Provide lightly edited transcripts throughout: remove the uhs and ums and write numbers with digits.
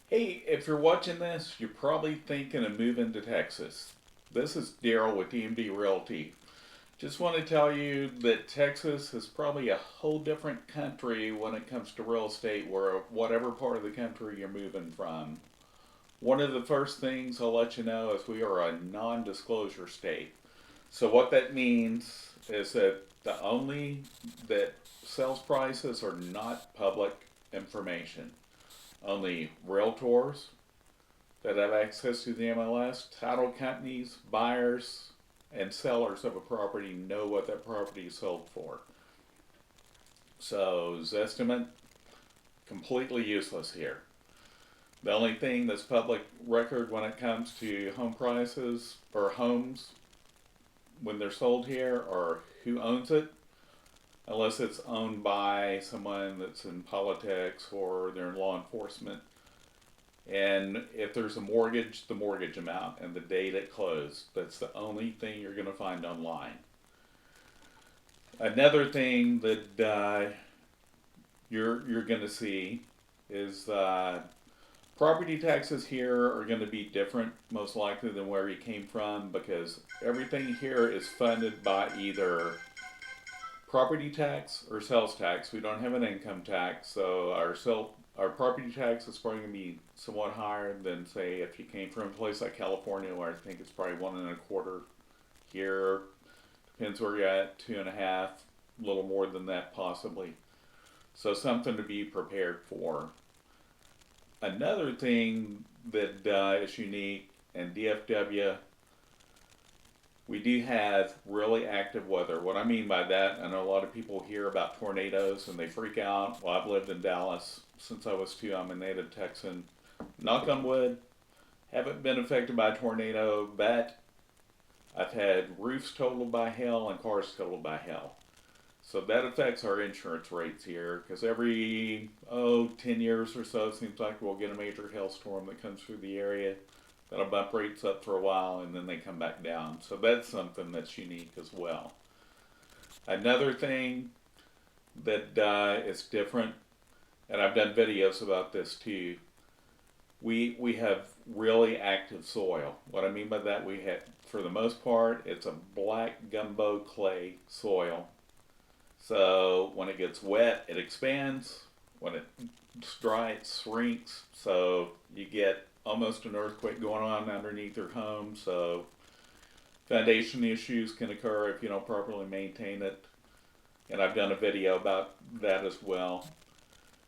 Hey, if you're watching this, you're probably thinking of moving to Texas. This is Daryl with DMD Realty. Just want to tell you that Texas is probably a whole different country when it comes to real estate, where whatever part of the country you're moving from. One of the first things I'll let you know is we are a non disclosure state. So, what that means is that the only that sales prices are not public information. Only realtors that have access to the MLS, title companies, buyers, and sellers of a property know what that property is sold for. So, Zestimate, completely useless here. The only thing that's public record when it comes to home prices or homes when they're sold here are who owns it, unless it's owned by someone that's in politics or they're in law enforcement. And if there's a mortgage, the mortgage amount and the date it closed. That's the only thing you're going to find online. Another thing that you're going to see is property taxes here are going to be different, most likely, than where you came from, because everything here is funded by either property tax or sales tax. We don't have an income tax, so our property tax is probably going to be somewhat higher than, say, if you came from a place like California, where I think it's probably 1.25. Here depends where you're at, 2.5, a little more than that possibly. So something to be prepared for. Another thing that is unique in DFW, we do have really active weather. What I mean by that, I know a lot of people hear about tornadoes and they freak out. Well, I've lived in Dallas since I was 2. I'm a native Texan. Knock on wood, haven't been affected by a tornado, but I've had roofs totaled by hail and cars totaled by hail. So that affects our insurance rates here, because every 10 years or so, it seems like we'll get a major hailstorm that comes through the area. That'll bump rates up for a while and then they come back down. So that's something that's unique as well. Another thing that is different, and I've done videos about this too, we have really active soil. What I mean by that, we have, for the most part, it's a black gumbo clay soil. So when it gets wet, it expands. When it's dry, it shrinks. So you get almost an earthquake going on underneath your home. So foundation issues can occur if you don't properly maintain it. And I've done a video about that as well.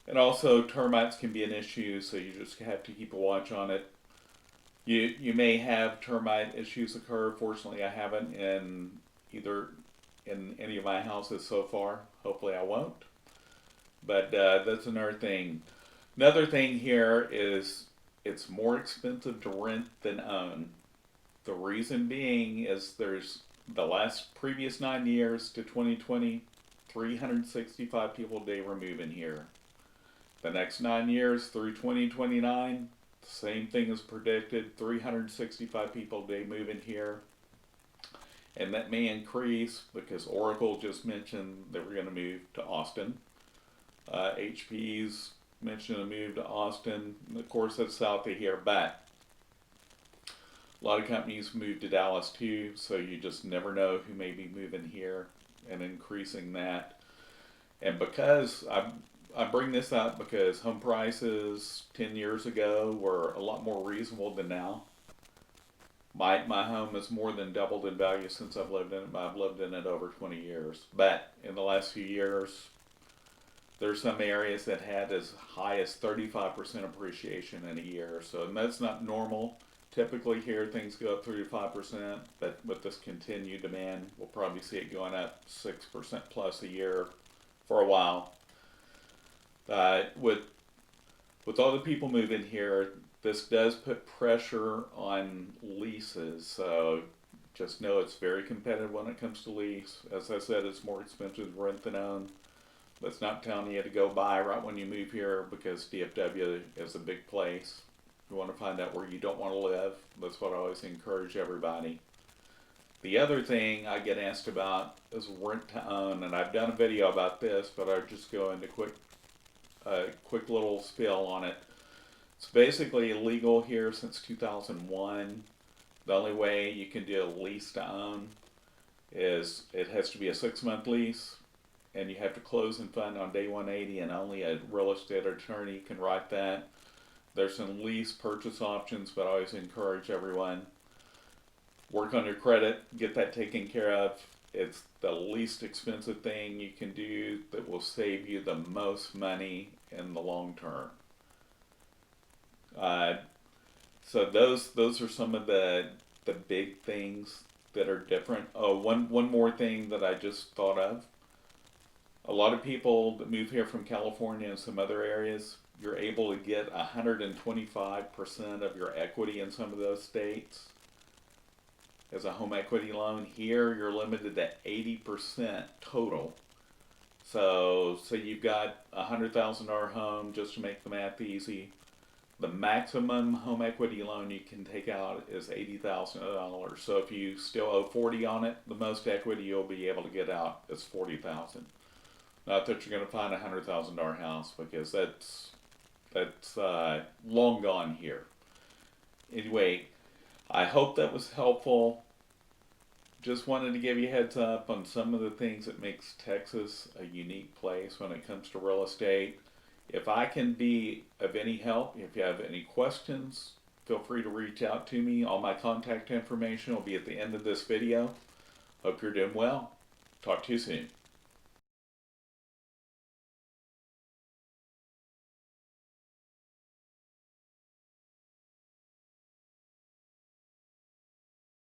And also termites can be an issue, so you just have to keep a watch on it. You may have termite issues occur. Fortunately, I haven't in any of my houses so far. Hopefully, I won't. But that's another thing. Another thing here is it's more expensive to rent than own. The reason being is there's the last previous 9 years to 2020, 365 people a day were moving here. The next 9 years through 2029, the same thing is predicted, 365 people a day moving here. And that may increase because Oracle just mentioned that we're going to move to Austin. HP's mentioned a move to Austin. Of course, that's south of here, but a lot of companies move to Dallas too, so you just never know who may be moving here and increasing that. And because I bring this up because home prices 10 years ago were a lot more reasonable than now. My home has more than doubled in value since I've lived in it. I've lived in it over 20 years. But in the last few years, there's some areas that had as high as 35% appreciation in a year. So, and that's not normal. Typically here things go up 3 to 5%, but with this continued demand, we'll probably see it going up 6% plus a year for a while. With all the people moving here, this does put pressure on leases. So just know it's very competitive when it comes to lease. As I said, it's more expensive to rent than own. That's not telling you to go buy right when you move here, because DFW is a big place. You want to find out where you don't want to live. That's what I always encourage everybody. The other thing I get asked about is rent to own, and I've done a video about this, but I'll just go into quick little spiel on it. It's basically illegal here since 2001. The only way you can do a lease to own is it has to be a 6-month lease, and you have to close and fund on day 180, and only a real estate attorney can write that. There's some lease purchase options, but I always encourage everyone, work on your credit, get that taken care of. It's the least expensive thing you can do that will save you the most money in the long term. Uh, so those are some of the big things that are different. Oh, one more thing that I just thought of. A lot of people that move here from California and some other areas, you're able to get 125% of your equity in some of those states as a home equity loan. Here, you're limited to 80% total. So you've got a $100,000 home, just to make the math easy. The maximum home equity loan you can take out is $80,000. So if you still owe 40 on it, the most equity you'll be able to get out is 40,000. Not that you're going to find a $100,000 house, because that's long gone here. Anyway, I hope that was helpful. Just wanted to give you a heads up on some of the things that makes Texas a unique place when it comes to real estate. If I can be of any help, if you have any questions, feel free to reach out to me. All my contact information will be at the end of this video. Hope you're doing well. Talk to you soon.